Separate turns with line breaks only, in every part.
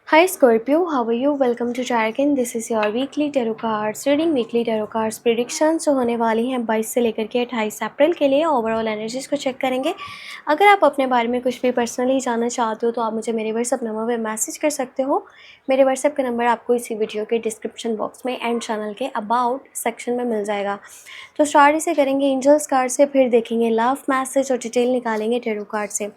Hi Scorpio, how are you? Welcome to Jargon. This is your weekly tarot cards reading. Weekly tarot cards predictions जो होने वाली हैं 22 से लेकर के 28 अप्रैल के लिए ओवरऑल एनर्जीज को चेक करेंगे। अगर आप अपने बारे में कुछ भी पर्सनली जानना चाहते हो तो आप मुझे मेरे व्हाट्सअप नंबर पर मैसेज कर सकते हो। मेरे व्हाट्सअप का नंबर आपको इसी वीडियो के डिस्क्रिप्शन बॉक्स में एंड चैनल के अबाउट सेक्शन में मिल जाएगा। तो स्टार्ट इसे करेंगे एंजल्स कार्ड से, फिर देखेंगे लव मैसेज और डिटेल निकालेंगे टेरो कार्ड से।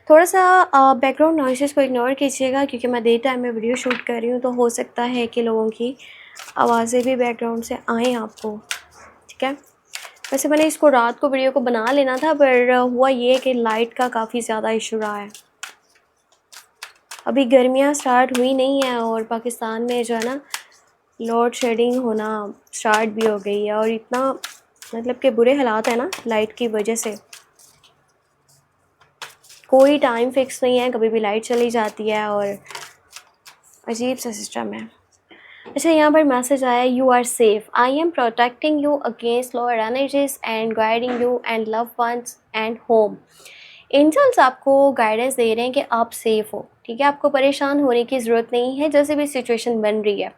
थोड़ा सा बैकग्राउंड नॉइसेस को इग्नोर कीजिएगा क्योंकि मैं डे टाइम में वीडियो शूट कर रही हूँ, तो हो सकता है कि लोगों की आवाज़ें भी बैकग्राउंड से आएँ आपको, ठीक है। वैसे मैंने इसको रात को वीडियो को बना लेना था, पर हुआ ये कि लाइट का काफ़ी ज़्यादा इशू रहा है। अभी गर्मियाँ स्टार्ट हुई नहीं है और पाकिस्तान में जो है ना लोड शेडिंग होना स्टार्ट भी हो गई है, और इतना मतलब कि बुरे हालात है ना लाइट की वजह से। कोई टाइम फिक्स नहीं है, कभी भी लाइट चली जाती है और अजीब सा सिस्टम है। अच्छा, यहाँ पर मैसेज आया, you are safe, I am protecting you against lower energies and guiding you and love ones and home. Angels आपको गाइडेंस दे रहे हैं कि आप सेफ हो, ठीक है। आपको परेशान होने की ज़रूरत नहीं है, जैसे भी सिचुएशन बन रही है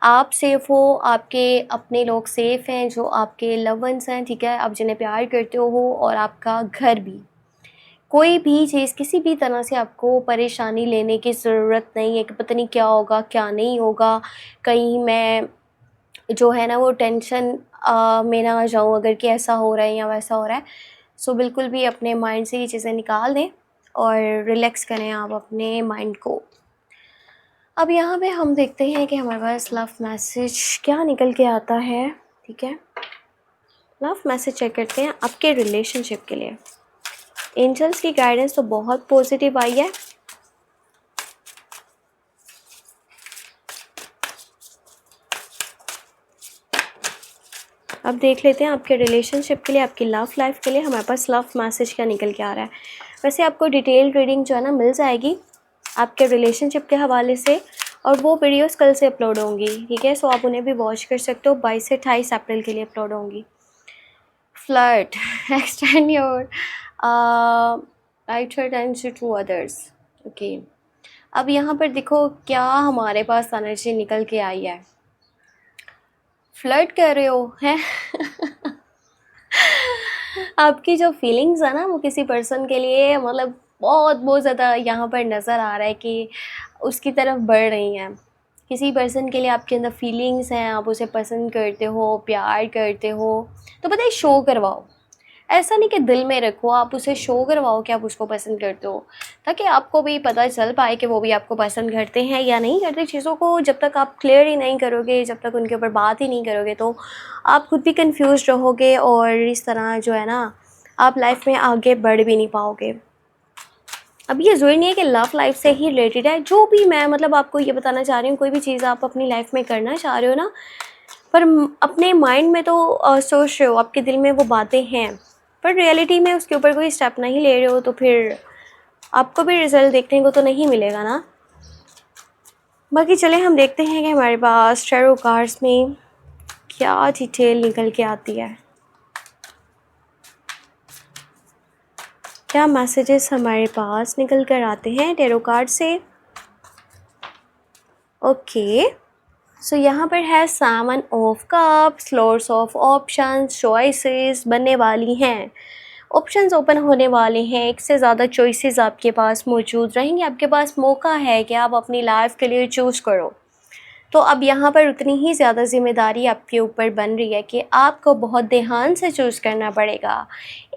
आप सेफ़ हो, आपके अपने लोग सेफ़ हैं जो आपके लव वंस हैं, ठीक है, आप जिन्हें प्यार करते हो, और आपका घर भी। कोई भी चीज़ किसी भी तरह से आपको परेशानी लेने की ज़रूरत नहीं है कि पता नहीं क्या होगा क्या नहीं होगा, कहीं मैं जो है ना वो टेंशन में ना आ जाऊँ अगर कि ऐसा हो रहा है या वैसा हो रहा है। सो बिल्कुल भी अपने माइंड से ये चीज़ें निकाल दें और रिलैक्स करें आप अपने माइंड को। अब यहाँ पे हम देखते हैं कि हमारे पास लव मैसेज क्या निकल के आता है, ठीक है। लव मैसेज चेक करते हैं आपके रिलेशनशिप के लिए। एंजल्स की गाइडेंस तो बहुत पॉजिटिव आई है। अब देख लेते हैं आपके रिलेशनशिप के लिए, आपकी लव लाइफ के लिए हमारे पास लव मैसेज क्या निकल के आ रहा है। वैसे आपको डिटेल रीडिंग जो है ना मिल जाएगी आपके रिलेशनशिप के हवाले से, और वो वीडियोस कल से अपलोड होंगी, ठीक है। सो आप उन्हें भी वॉच कर सकते हो, 22 से 28 अप्रैल के लिए अपलोड होंगी। Flirt, extend your right attention to others, okay. अब यहाँ पर देखो क्या हमारे पास एनर्जी निकल के आई है। फ्लर्ट कर रहे हो हैं आपकी जो फीलिंग्स है ना वो किसी पर्सन के लिए मतलब बहुत बहुत ज़्यादा यहाँ पर नज़र आ रहा है कि उसकी तरफ बढ़ रही हैं। किसी पर्सन के लिए आपके अंदर फीलिंग्स हैं, आप उसे पसंद करते हो, प्यार करते हो, तो पता है शो करवाओ। ऐसा नहीं कि दिल में रखो, आप उसे शो करवाओ कि आप उसको पसंद करते हो, ताकि आपको भी पता चल पाए कि वो भी आपको पसंद करते हैं या नहीं करते। चीज़ों को जब तक आप क्लियर ही नहीं करोगे, जब तक उनके ऊपर बात ही नहीं करोगे, तो आप खुद भी कंफ्यूज रहोगे और इस तरह जो है ना आप लाइफ में आगे बढ़ भी नहीं पाओगे। अब ये ज़रूरी नहीं है कि लव लाइफ से ही रिलेटेड है, जो भी मैं मतलब आपको ये बताना चाह रही हूँ, कोई भी चीज़ आप अपनी लाइफ में करना चाह रहे हो ना, पर अपने माइंड में तो सोच रहे हो, आपके दिल में वो बातें हैं, पर रियलिटी में उसके ऊपर कोई स्टेप नहीं ले रहे हो, तो फिर आपको भी रिजल्ट देखने को तो नहीं मिलेगा ना। बाकी चले हम देखते हैं कि हमारे पास टैरो कार्ड्स में क्या डिटेल निकल के आती है, क्या मैसेजेस हमारे पास निकल कर आते हैं टैरो कार्ड से। ओके, सो यहाँ पर है seven of cups, lords of options, choices बनने वाली हैं, ऑप्शंस ओपन होने वाले हैं, एक से ज़्यादा चॉइसेस आपके पास मौजूद रहेंगी। आपके पास मौका है कि आप अपनी लाइफ के लिए चूज़ करो। तो अब यहाँ पर उतनी ही ज़्यादा ज़िम्मेदारी आपके ऊपर बन रही है कि आपको बहुत ध्यान से चूज़ करना पड़ेगा।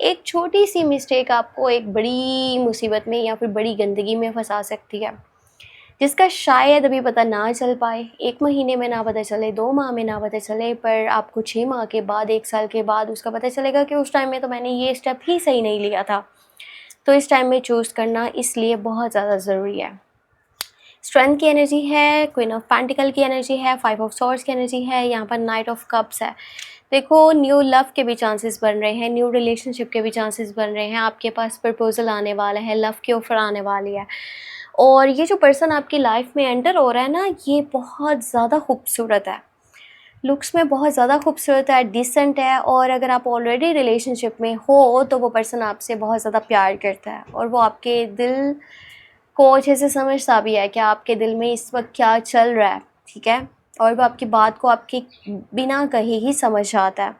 एक छोटी सी मिस्टेक आपको एक बड़ी मुसीबत में या फिर बड़ी गंदगी में फंसा सकती है, जिसका शायद अभी पता ना चल पाए, 1 महीने में ना पता चले, 2 माह में ना पता चले, पर आपको 6 माह के बाद, 1 साल के बाद उसका पता चलेगा कि उस टाइम में तो मैंने ये स्टेप ही सही नहीं लिया था। तो इस टाइम में चूज़ करना इसलिए बहुत ज़्यादा ज़रूरी है। स्ट्रेंथ की एनर्जी है, क्वीन ऑफ पेंटिकल की एनर्जी है, 5 ऑफ सॉर्ड्स की एनर्जी है, यहाँ पर नाइट ऑफ कप्स है। देखो न्यू लव के भी चांसेस बन रहे हैं, न्यू रिलेशनशिप के भी चांसेस बन रहे हैं, आपके पास प्रपोजल आने वाला है, लव की ऑफर आने वाली है, और ये जो पर्सन आपकी लाइफ में एंटर हो रहा है ना, ये बहुत ज़्यादा खूबसूरत है, लुक्स में बहुत ज़्यादा खूबसूरत है, डिसेंट है, और अगर आप ऑलरेडी रिलेशनशिप में हो तो वो पर्सन आपसे बहुत ज़्यादा प्यार करता है और वो आपके दिल को अच्छे से समझता भी है कि आपके दिल में इस वक्त क्या चल रहा है, ठीक है, और वो आपकी बात को आपके बिना कहे ही समझ आता है।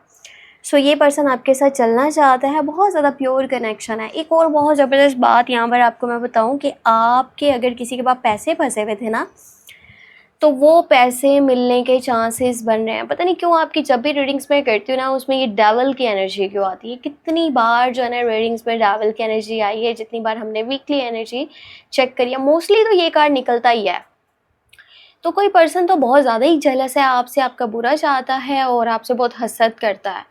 सो ये पर्सन आपके साथ चलना चाहता है, बहुत ज़्यादा प्योर कनेक्शन है। एक और बहुत ज़बरदस्त बात यहाँ पर आपको मैं बताऊँ कि आपके अगर किसी के पास पैसे फंसे हुए थे ना, तो वो पैसे मिलने के चांसेस बन रहे हैं। पता नहीं क्यों आपकी जब भी रीडिंग्स में करती हूँ ना, उसमें ये डेविल की एनर्जी क्यों आती है। कितनी बार जो है ना रीडिंग्स में डेविल की एनर्जी आई है, जितनी बार हमने वीकली एनर्जी चेक करी है, मोस्टली तो ये कार्ड निकलता ही है। तो कोई पर्सन तो बहुत ज़्यादा ही जेलस है आपसे, आपका बुरा चाहता है और आपसे बहुत हसद करता है।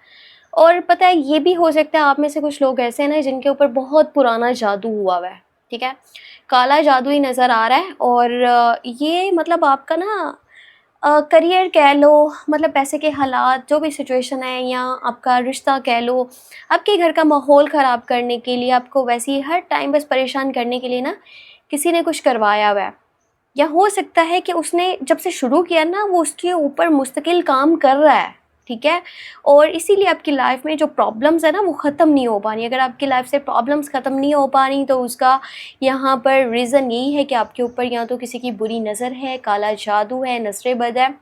और पता है ये भी हो सकता है आप में से कुछ लोग ऐसे हैं ना जिनके ऊपर बहुत पुराना जादू हुआ हुआ है, ठीक है, काला जादू ही नज़र आ रहा है। और ये मतलब आपका ना करियर कह लो, मतलब पैसे के हालात जो भी सिचुएशन है, या आपका रिश्ता कह लो, आपके घर का माहौल ख़राब करने के लिए, आपको वैसे ही हर टाइम बस परेशान करने के लिए ना किसी ने कुछ करवाया हुआ है। या हो सकता है कि उसने जब से शुरू किया ना, वो उसके ऊपर मुस्तकिल काम कर रहा है, ठीक है, और इसीलिए आपकी लाइफ में जो प्रॉब्लम्स है ना वो ख़त्म नहीं हो पा रही। अगर आपकी लाइफ से प्रॉब्लम्स ख़त्म नहीं हो पा रही, तो उसका यहाँ पर रीज़न यही है कि आपके ऊपर या तो किसी की बुरी नज़र है, काला जादू है, नज़र बद है,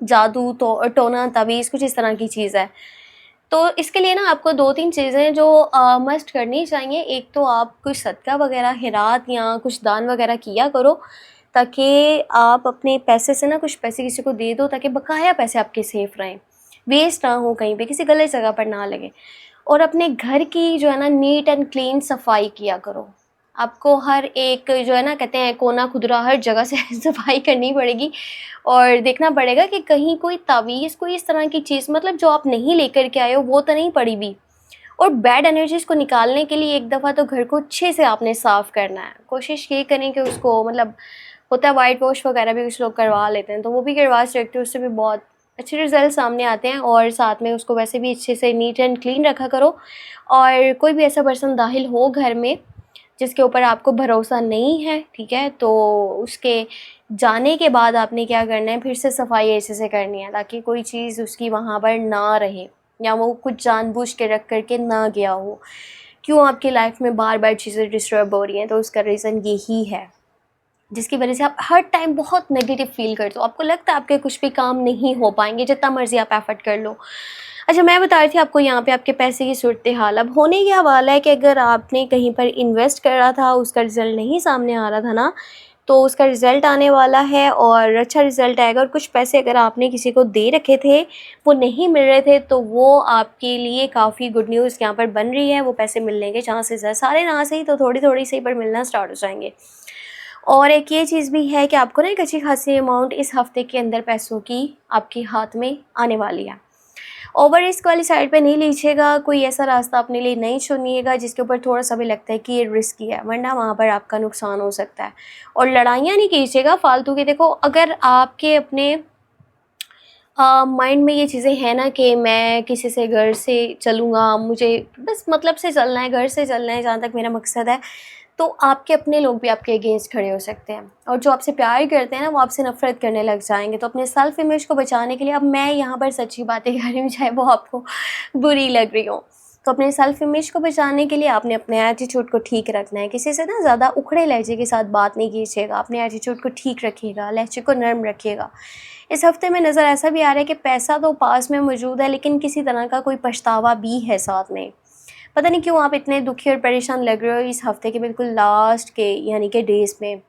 जादू तो टोना तवीज़ कुछ इस तरह की चीज़ है। तो इसके लिए ना आपको 2-3 चीज़ें जो मस्ट करनी चाहिए। एक तो आप कुछ सदका वगैरह, खैरात या कुछ दान वगैरह किया करो, ताकि आप अपने पैसे से ना कुछ पैसे किसी को दे दो, ताकि बकाया पैसे आपके सेफ़ रहें, वेस्ट ना हो, कहीं पे किसी गलत जगह पर ना लगे। और अपने घर की जो है ना नीट एंड क्लीन सफाई किया करो। आपको हर एक जो है ना कहते हैं कोना खुदरा हर जगह से सफाई करनी पड़ेगी, और देखना पड़ेगा कि कहीं कोई तावीज़, कोई इस तरह की चीज़ मतलब जो आप नहीं लेकर के आए हो वो तो नहीं पड़ी भी। और बैड एनर्जीज़ को निकालने के लिए एक दफ़ा तो घर को अच्छे से आपने साफ़ करना है। कोशिश ये करें कि उसको मतलब होता है वाइट वॉश वगैरह भी कुछ लोग करवा लेते हैं, तो वो भी करवा सकते हो, उससे भी बहुत अच्छे रिज़ल्ट सामने आते हैं। और साथ में उसको वैसे भी अच्छे से नीट एंड क्लीन रखा करो। और कोई भी ऐसा पर्सन दाखिल हो घर में जिसके ऊपर आपको भरोसा नहीं है, ठीक है, तो उसके जाने के बाद आपने क्या करना है, फिर से सफाई ऐसे से करनी है ताकि कोई चीज़ उसकी वहाँ पर ना रहे, या वो कुछ जानबूझ के रख करके ना गया हो। क्यों आपकी लाइफ में बार बार चीज़ें डिस्टर्ब हो रही हैं, तो उसका रीज़न यही है, जिसकी वजह से आप हर टाइम बहुत नेगेटिव फील करते हो। आपको लगता है आपके कुछ भी काम नहीं हो पाएंगे, जितना मर्ज़ी आप एफर्ट कर लो। अच्छा, मैं बता रही थी आपको यहाँ पे आपके पैसे की सूरत हाल। अब होने ये वाला है कि अगर आपने कहीं पर इन्वेस्ट करा था, उसका रिज़ल्ट नहीं सामने आ रहा था ना, तो उसका रिज़ल्ट आने वाला है और अच्छा रिज़ल्ट आएगा। और कुछ पैसे अगर आपने किसी को दे रखे थे, वो नहीं मिल रहे थे, तो वो आपके लिए काफ़ी गुड न्यूज़ यहाँ पर बन रही है। वो पैसे मिलने के चांसेस है, सारे ना सही तो थोड़ी थोड़ी सही पर मिलना स्टार्ट हो जाएंगे। और एक ये चीज़ भी है कि आपको ना एक अच्छी खासी अमाउंट इस हफ़्ते के अंदर पैसों की आपके हाथ में आने वाली है। ओवर रिस्क वाली साइड पे नहीं लीजिएगा, कोई ऐसा रास्ता अपने लिए नहीं चुनिएगा जिसके ऊपर थोड़ा-सा भी लगता है कि ये रिस्की है, वरना वहाँ पर आपका नुकसान हो सकता है। और लड़ाइयाँ नहीं कीजिएगा फालतू की। देखो, अगर आपके अपने माइंड में ये चीज़ें हैं ना कि मैं किसी से घर से चलूँगा, मुझे बस मतलब से चलना है, घर से चलना है जहाँ तक मेरा मकसद है, तो आपके अपने लोग भी आपके अगेंस्ट खड़े हो सकते हैं। और जो आपसे प्यार करते हैं ना, वो आपसे नफ़रत करने लग जाएँगे। तो अपने सेल्फ इमेज को बचाने के लिए, अब मैं यहाँ पर सच्ची बातें कर रही हूँ, चाहे वो आपको बुरी लग रही हो, तो अपने सेल्फ इमेज को बचाने के लिए आपने अपने एटीट्यूड को ठीक रखना है। किसी से ना ज़्यादा उखड़े लहजे के साथ बात नहीं कीजिएगा, अपने एटीट्यूड को ठीक रखिएगा, लहजे को नर्म रखिएगा। इस हफ्ते में नज़र ऐसा भी आ रहा है कि पैसा तो पास में मौजूद है, लेकिन किसी तरह का कोई पछतावा भी है साथ में। पता नहीं क्यों आप इतने दुखी और परेशान लग रहे हो इस हफ्ते के बिल्कुल लास्ट के यानी कि डेज़ में।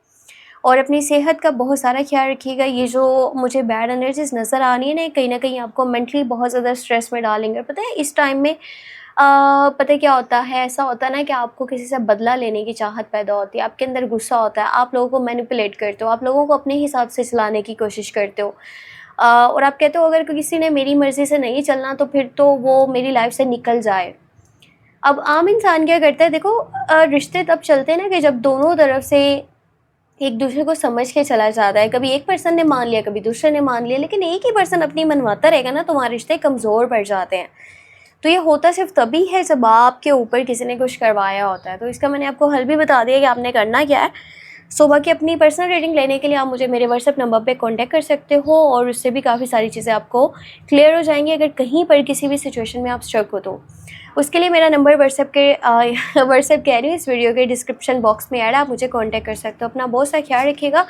और अपनी सेहत का बहुत सारा ख्याल रखिएगा। ये जो मुझे बैड एनर्जीज़ नज़र आ रही है ना, कहीं न कहीं आपको मेंटली बहुत ज़्यादा स्ट्रेस में डालेंगे। पता है इस टाइम में पता है क्या होता है, ऐसा होता है ना कि आपको किसी से बदला लेने की चाहत पैदा होती है, आपके अंदर गुस्सा होता है, आप लोगों को मैनिपुलेट करते हो, आप लोगों को अपने हिसाब से चलाने की कोशिश करते हो। और आप कहते हो अगर किसी ने मेरी मर्ज़ी से नहीं चलना, तो फिर तो वो मेरी लाइफ से निकल जाए। अब आम इंसान क्या करता है, देखो रिश्ते तब चलते हैं ना कि जब दोनों तरफ से एक दूसरे को समझ के चला जाता है। कभी एक पर्सन ने मान लिया, कभी दूसरे ने मान लिया, लेकिन एक ही पर्सन अपनी मनवाता रहेगा ना, तो वहाँ रिश्ते कमज़ोर पड़ जाते हैं। तो ये होता सिर्फ तभी है जब आपके ऊपर किसी ने कुछ करवाया होता है। तो इसका मैंने आपको हल भी बता दिया कि आपने करना क्या है। सो बाकी अपनी पर्सनल रीडिंग लेने के लिए आप मुझे मेरे व्हाट्सएप नंबर पे कांटेक्ट कर सकते हो और उससे भी काफ़ी सारी चीज़ें आपको क्लियर हो जाएंगी अगर कहीं पर किसी भी सिचुएशन में आप स्ट्रक हो तो। उसके लिए मेरा नंबर व्हाट्सएप कह रही हूँ, इस वीडियो के डिस्क्रिप्शन बॉक्स में ऐड, आप मुझे कॉन्टैक्ट कर सकते हो। अपना बहुत सा ख्याल रखिएगा,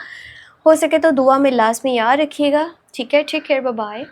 हो सके तो दुआ में लास्ट में याद रखिएगा। ठीक है, टेक केयर, बाय बाय।